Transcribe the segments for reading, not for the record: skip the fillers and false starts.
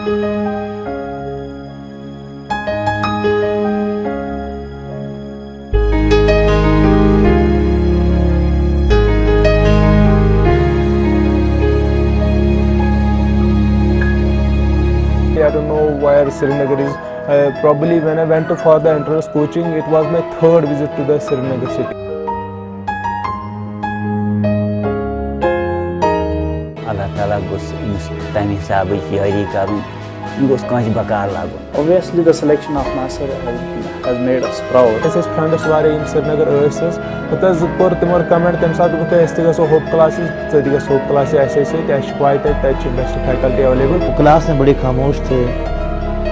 I don't know where Srinagar is. Probably when I went for the entrance coaching, it was my third visit to the Srinagar city. Allah Ta'ala goes tami hisabi yari karun goes kanch bakar lagun. Obviously, the selection of Nasir has made us proud. This is friends wari in Srinagar ursus. But as per timor comment, them said that I still so hope classes. So the hope classes I say that's quite a touch best faculty available. Class में बड़े खामोश थे,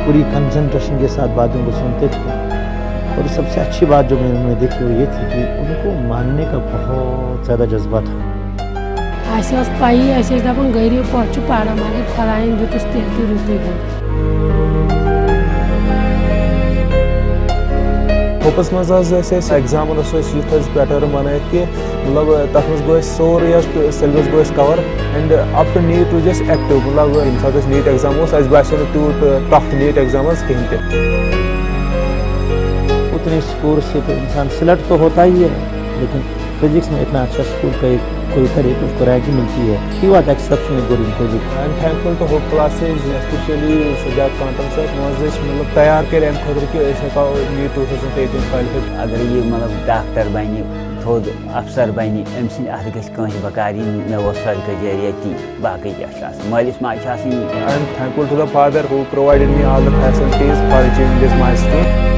पूरी concentration के साथ बातों को सुनते थे और सबसे अच्छी बात जो मैंने देखी वो ये थी कि उनको मानने का बहुत ज़्यादा जज्बा था। ऐसे पाई ऐसे दबंग गैरी पहुँचू पाड़ा मारे खराएंगे तो स्थिति रुकी है। होपस मज एग्जाम पैटर्न बनाए कि मतलब तथ मज गो सोरे सिलेबस गो cover and up to NEET to just active मतलब यम सात नीट एग्जाम बासे तूत टफ नीट एग्जाम कहीं ते उतने स्कोर से तो इंसान सिलेक्ट तो होता ही है, लेकिन फिजिक्स में इतना अच्छा स्कोर कोई करे तो उसको रैंक ही मिलती है। He was exceptionally good in physics. I am thankful to hope classes specially Sajjad quantum sir मतलब तैयार कर खतर कि नीट 2018 क्वालिफाई। अगर ये मतलब डॉक्टर बने थोद अफसर बने अम सद गंस बकार मे वो सड़क जरियती बाकी क्या मालिस माज। I am thankful to the father who provided me all the facilities for achieving this milestone.